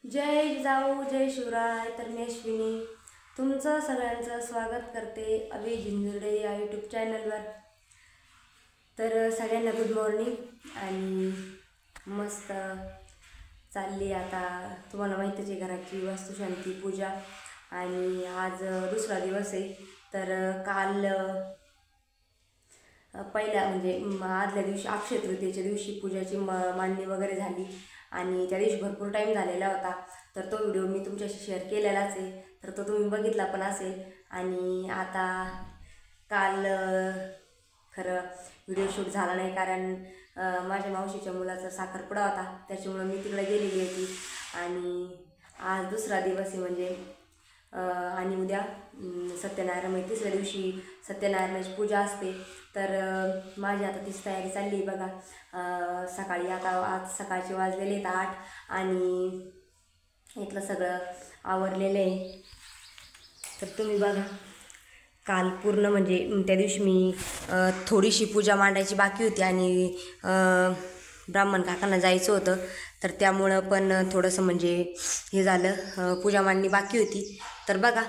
जय जिजाऊ जय शिवराय। तर मी अश्विनी तुमचं सगळ्यांचं स्वागत करते अभि जिंजुर्डे या यूट्यूब चॅनलवर। तर सगळ्यांना गुड मॉर्निंग आणि मस्त चालली आता तुम्हाला माहितीच आहे घराची वास्तुशांती पूजा आणि आज दुसरा दिवस आहे। तर काल पहिला म्हणजे आदल्या दिवशी अक्षय तृतीयेच्या दिवशी पूजाची मांडणी वगैरे झाली आणि त्या दिवशी भरपूर टाईम झालेला होता। तर तो व्हिडिओ मी तुमच्याशी शेअर केलेलाच आहे, तर तो तुम्ही बघितला पण असेल। आणि आता काल खरं व्हिडिओ शूट झाला नाही कारण माझ्या मावशीच्या मुलाचा साखरपुडा होता, त्याच्यामुळे मी तिकडे गेलेली होती। आणि आज दुसरा दिवस आहे म्हणजे आणि उद्या सत्यनारायण म्हणजे तिसऱ्या दिवशी सत्यनारायणाची पूजा असते। तर माझी आता तीच तयारी चालली आहे बघा। सकाळी आता आज सकाळचे वाजलेले आहेत 8 आणि इथलं सगळं आवरलेलं आहे। तर तुम्ही बघा काल पूर्ण म्हणजे त्या दिवशी मी थोडीशी पूजा मांडायची बाकी होती आणि ब्राह्मण काकांना जायचं होतं, तर त्यामुळं पण थोडंसं म्हणजे हे झालं, पूजा मांडणी बाकी होती। तर बघा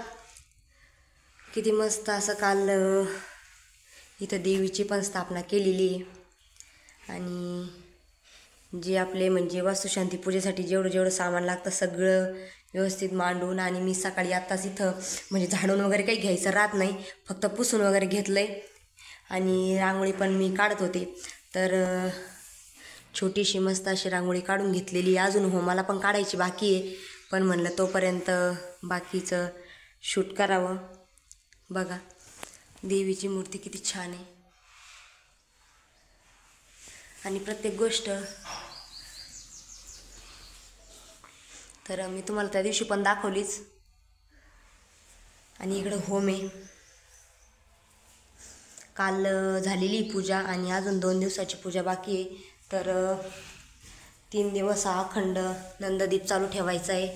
किती मस्त असं काल इथं देवीची पण स्थापना केलेली आहे आणि जे आपले म्हणजे वास्तुशांती पूजेसाठी जेवढं सामान लागतं सगळं व्यवस्थित मांडून आणि मी सकाळी आत्ताच इथं म्हणजे झाडून वगैरे काही घ्यायचं राहत नाही, फक्त पुसून वगैरे घेतलं आहे आणि रांगोळी पण मी काढत होते। तर छोटीशी मस्त अशी रांगोळी काढून घेतलेली, अजून होमाला पण काढायची बाकी आहे, पण म्हणलं तोपर्यंत बाकीचं शूट करावं। बघा देवीची मूर्ती किती छान आहे आणि प्रत्येक गोष्ट तर मी तुम्हाला त्या दिवशी पण दाखवलीच। आणि इकडं होम आहे, काल झालेली पूजा आणि अजून 2 दिवसाची पूजा बाकी आहे। तर 3 दिवस हा अखंड नंददीप चालू ठेवायचा आहे,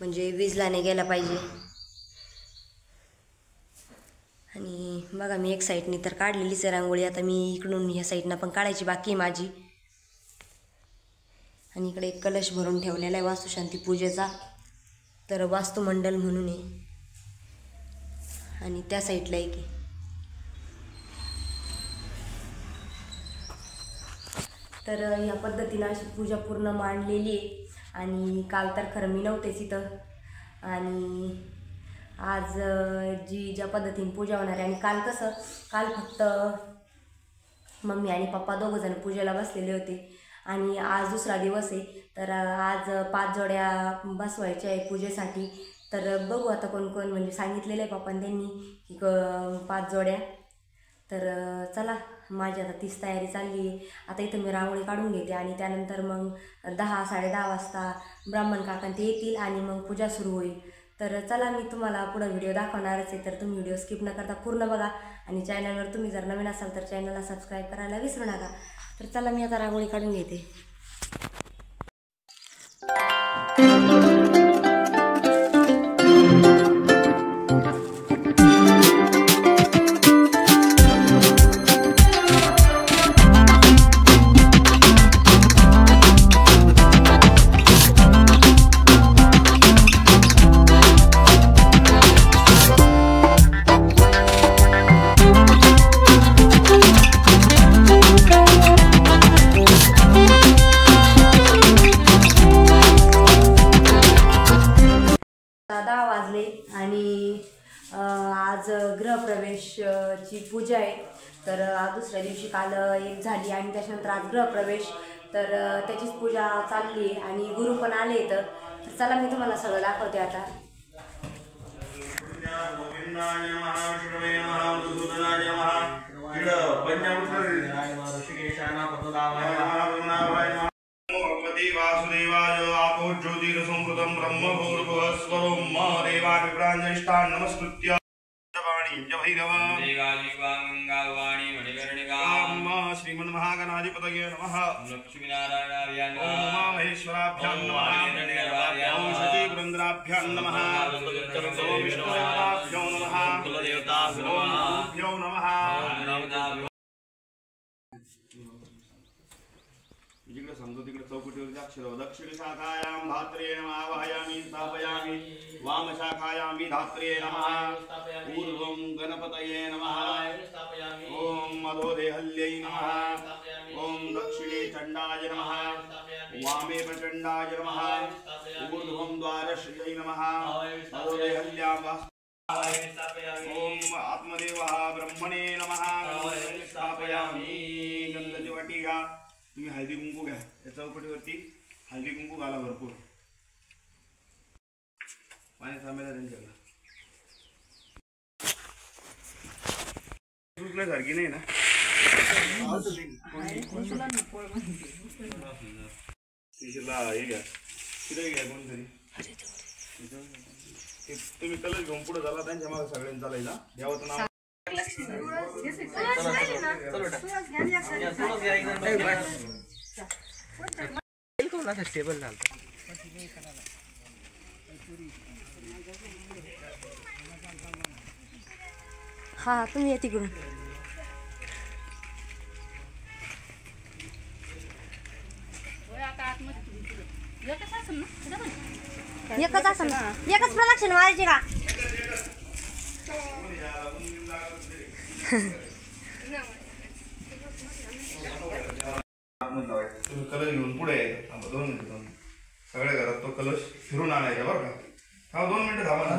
म्हणजे विजला नाही गेला पाहिजे। आणि बघा मी एक साईडनी तर काढलेलीच आहे रांगोळी, आता मी इकडून ह्या साईडनं पण काढायची बाकी आहे माझी। आणि इकडे एक कलश भरून ठेवलेला आहे वास्तुशांती पूजेचा, तर वास्तुमंडल म्हणून आहे। आणि त्या साईडला एक आहे, तर या पद्धतीनं अशी पूजा पूर्ण मांडलेली आहे। आणि काल तर खरं मी नव्हतेच इथं आणि आज ज्या पद्धतीने पूजा होणार आहे। आणि काल फक्त मम्मी आणि पप्पा दोघंजण पूजेला बसलेले होते आणि आज दुसरा दिवस आहे, तर आज 5 जोड्या बसवायच्या आहे पूजेसाठी। तर बघू आता कोण कोण म्हणजे सांगितलेलं आहे पप्पांनी त्यांनी की 5 जोड्या। तर चला माझी आता तीच तयारी चालली आहे। आता इथं मी रांगोळी काढून घेते आणि त्यानंतर मग 10 साडेदहा वाजता ब्राह्मण काकां ते येतील आणि मग पूजा सुरू होईल। तर चला मी तुम्हाला पुढं व्हिडिओ दाखवणारच आहे, तर तुम्ही व्हिडिओ स्किप न करता पूर्ण बघा। आणि चॅनलवर तुम्ही जर नवीन असाल तर चॅनलला सबस्क्राईब करायला विसरू नका। तर चला मी आता रांगोळी काढून घेते। आणि आज गृहप्रवेशची पूजा आहे। तर दुसऱ्या दिवशी काल एक झाली आणि त्याच्यानंतर आज गृहप्रवेश, तर त्याचीच पूजा चालली आहे आणि गुरु पण आले। तर चला मी तुम्हाला सगळं दाखवते आता। वासुदेवाय आपो ज्योतिरसंकृतं ब्रह्मभूर्भुवस्वरं म देवाभिप्राञ्जष्टान् नमस्कृत्य वाणी भैरव देवाजीवांगावाणी मणिकर्णिका श्रीमन्महागणाधिपतये नमः। लक्ष्मीनारायणाभ्यां ओम महेश्वराभ्यां नमः। ओम शचीपुरन्द्राभ्यां नमः। ओम विष्णुदेवताभ्यो नमः। कुलदेवताभ्यो नमः। जिकडे समजा म्हणतो तिकडे चौकटीवरती अक्षर दक्षिण शाखायां धात्रे नमः आवाहयामि स्थापयामि वाम शाखायां धात्रे नमः ऊर्ध्वं गणपतये नमः ओम मधोदेहल्यै नमः ओम दक्षिणे चंडाय नमः वामे प्रचंडाय नमः ऊर्ध्वं द्वारश्रियै नमः मधोदेहल्यां ओम आत्मदेवः ब्रह्मणे नमः स्थापयामि गंधाची वाटी घ्या तुम्ही हळदी कुंकू घ्या या चौकटीवरती हळदी कुंकू घाला भरपूर पाणी थांबायला त्यांच्याकडे सारखी नाही ना तिला हे घ्या तिथे घ्या कोणतरी तुम्ही कलर घेऊन पुढे झाला त्यांच्या मागे सगळ्यांनी चालायला देवाचं नाव हा तुम्ही या तिकडून एकच असं ना एकच प्रदक्षिण मारायची का तुम्ही कलश घेऊन पुढे यायचं 2 मिनिटं सगळ्या घरात तो कलश फिरून आणायचा बरं का 2 मिनिटं थांबा ना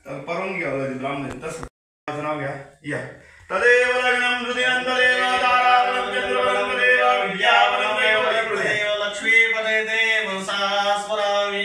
तर परवानगी घ्यावं लागेल ब्राह्मण तसं माझं नाव घ्या या तदेव लग्नं हृदयं तदेव ताराबलं चंद्रबलं तदेव विद्याबलं तदेव लक्ष्मीपते ते मनसा स्मरामि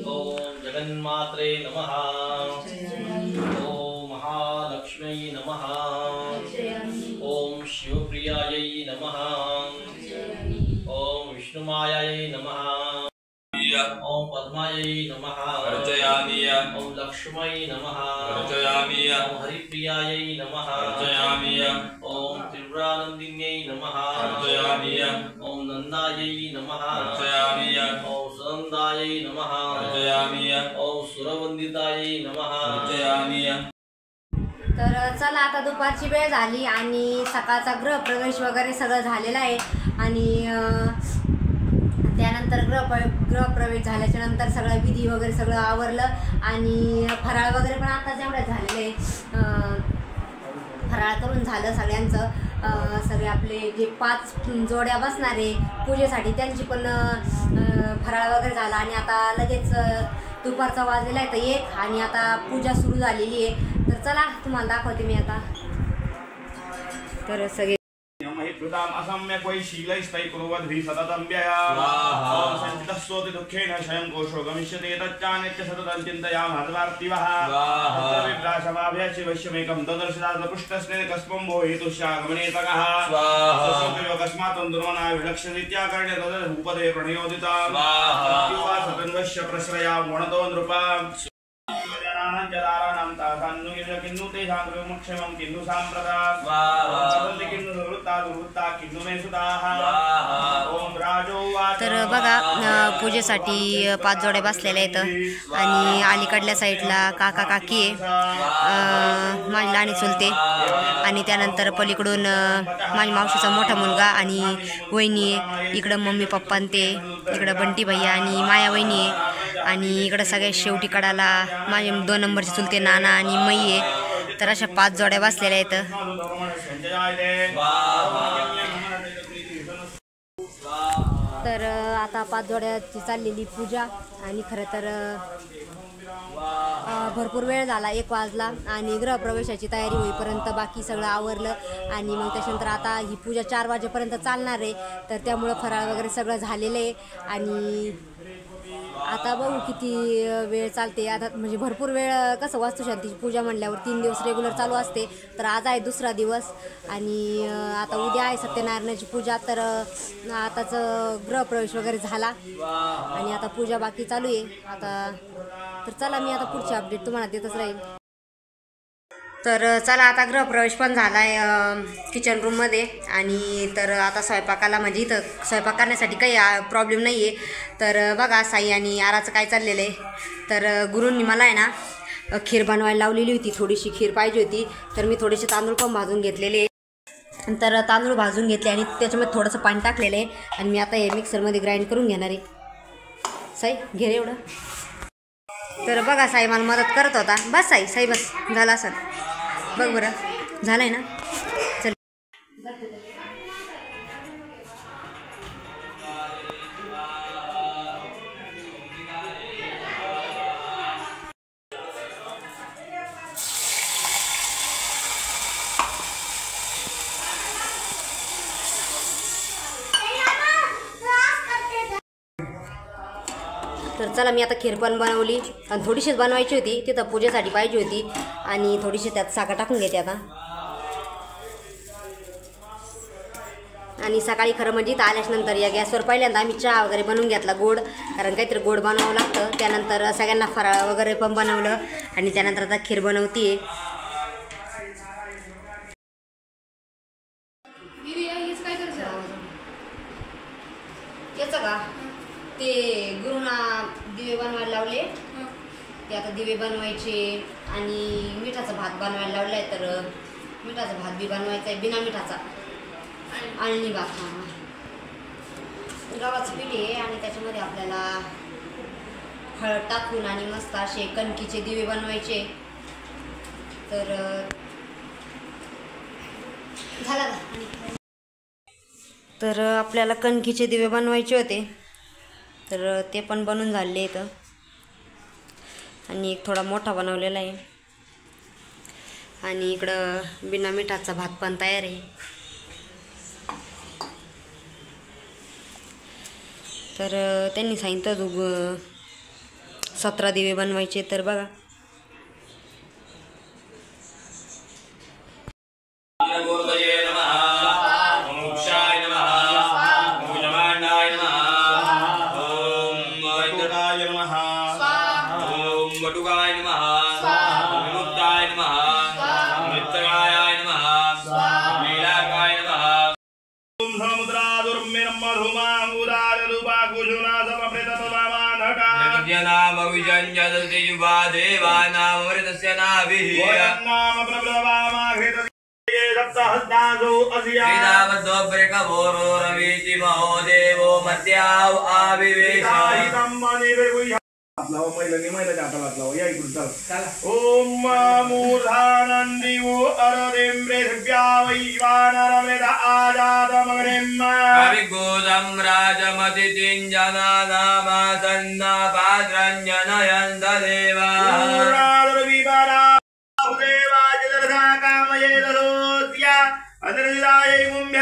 ओम जगन्मात्रे नमः ओम महालक्ष्म्यै नमः ओम शिवप्रियायै नमः ओम विष्णुमायायै नमः ओम पद्मायै नमः अर्चयामि ओम लक्ष्म्यै नमः अर्चयामि ओम हरिप्रियायै नमः अर्चयामि ओम त्रिपुरानन्दिन्यै नमः अर्चयामि ओम नन्दायै नमः अर्चयामि ओम सुनन्दायै नमः अर्चयामि ओम सुरवन्दितायै नमः अर्चयामि। तर चला आता दुपारची वेळ झाली आणि सकाळचा गृहप्रवेश वगैरे सगळं झालेलं आहे आणि त्यानंतर गृहप्रवेश झाल्याच्या नंतर सगळं विधी वगैरे सगळं आवरलं आणि फराळ वगैरे पण आता जेवढं झालेलं आहे फराळ करून झालं सगळ्यांचं सगळे आपले जे 5 जोड्या बसणारे पूजेसाठी त्यांची पण फराळ वगैरे झाला आणि आता लगेच दुपारचा वाजलेला आहे तर 1 आणि आता पूजा सुरू झालेली आहे तर चला तुम्हाला दाखवते मी आता तर सगळे हितृताम् असम्यक् वैशीलैस्तैकुर्वद्भिः सततम्यया ओम संचितस्सोति दुःखेन स्वयं कोशो गमिष्यते तच्चान्यच्च सततं चिन्तयामः विभ्राशमाभ्यशिवश्यमेकं ददर्शदातपुष्टस्ने कस्मं भो हेतुश्चागमने तकः कस्मात् दुर्मना विलक्षणित्याकर्ण्य तदुपदे प्रणयोदिता युवा सतन्वश्य प्रश्रया गुणतो नृपा जदारानां तासान्नु किन्नु तेषां विमुक्षमं किन्नु साम्प्रदाय किन्नु दुर्वृत्ता किन्नु मे सुताः ओम राजो तर बघा पूजेसाठी 5 जोड्या बसलेल्या आहेत आणि अलीकडल्या साईडला काका काकी आहे माझी लहानी चुलते आणि त्यानंतर पलीकडून माझ्या मावशीचा मोठा मुलगा आणि वहिनी आहे इकडं मम्मी पप्पा ते इकडं बंटी भैया आणि माया वहिनी आहे आणि इकडं सगळ्या शेवटी कडाला माझे 2 नंबरचे चुलते नाना आणि मई आहे तर अशा 5 जोड्या बसलेल्या आहेत तर आता 5 जोड्याची चाललेली पूजा आणि खरं तर भरपूर वेळ झाला, 1 वाजला आणि गृहप्रवेशाची तयारी होईपर्यंत बाकी सगळं आवरलं आणि मग त्याच्यानंतर आता ही पूजा 4 वाजेपर्यंत चालणार आहे. तर त्यामुळं फराळ वगैरे सगळं झालेलं आहे आणि आता बघू किती वेळ चालते. आता म्हणजे भरपूर वेळ कसं वास्तुशांतीची पूजा म्हणल्यावर 3 दिवस रेग्युलर चालू असते. तर आज आहे दुसरा दिवस आणि आता उद्या आहे सत्यनारायणाची पूजा. तर आताच गृहप्रवेश वगैरे झाला आणि आता पूजा बाकी चालू आहे. आता तर चला मी आता पुढची अपडेट तुम्हाला देतच राहील. तर चला आता गृहप्रवेश पण झाला आहे किचन रूममध्ये आणि तर आता स्वयंपाकाला म्हणजे इथं स्वयंपाक करण्यासाठी काही प्रॉब्लेम नाही आहे. तर बघा साई आणि आराचं काय चाललेलं आहे. तर गुरूंनी मला आहे ना खीर बनवायला लावलेली होती, थोडीशी खीर पाहिजे होती. तर मी थोडेसे तांदूळ पण भाजून घेतलेले. तर तांदूळ भाजून घेतले आणि त्याच्यामध्ये थोडंसं पाणी टाकलेलं आहे आणि मी आता हे मिक्सरमध्ये ग्राइंड करून घेणार आहे. साई घे रे एवढं. तर बघा साई मला मदत करत होता. बस साई साई बस झालं असं बघ बरं झालंय ना. चल तर चला मी आता खीर पण बनवली आणि थोडीशीच बनवायची होती, तिथं पूजेसाठी पाहिजे होती आणि थोडीशी त्यात साखर टाकून घेते आता. आणि सकाळी खरं म्हणजे इथं आल्याच्यानंतर या गॅसवर पहिल्यांदा आम्ही चहा वगैरे बनवून घेतला गोड, कारण काहीतरी गोड बनवावं लागतं. त्यानंतर सगळ्यांना फराळ वगैरे पण बनवलं आणि त्यानंतर आता खीर बनवते. याचं का ते गुरुना दिवे बनवायला लावले, ते आता दिवे बनवायचे आणि मिठाचा भात बनवायला लावला आहे. तर मिठाचा भात बी बनवायचा आहे, बिना मिठाचा आळणी भात. गव्हाचं पीठ आहे आणि त्याच्यामध्ये आपल्याला हळद टाकून आणि मस्त असे कणकीचे दिवे बनवायचे. तर झाला का. तर आपल्याला कणकीचे दिवे बनवायचे होते, तर ते पण बनवून झाले इथं आणि एक थोडा मोठा बनवलेला आहे आणि इकडं बिना मिठाचा भात पण तयार आहे. तर त्यांनी सांगितलं 17 दिवे बनवायचे. तर बघा ओम मूर्धानंदी अरदेम्रे वैवानरमेध आजातमग्निम् कविगोदं राजमतिञ्जनानामासन्ना पात्रञ्जनयन्त देवा देवाय मुम्भ्य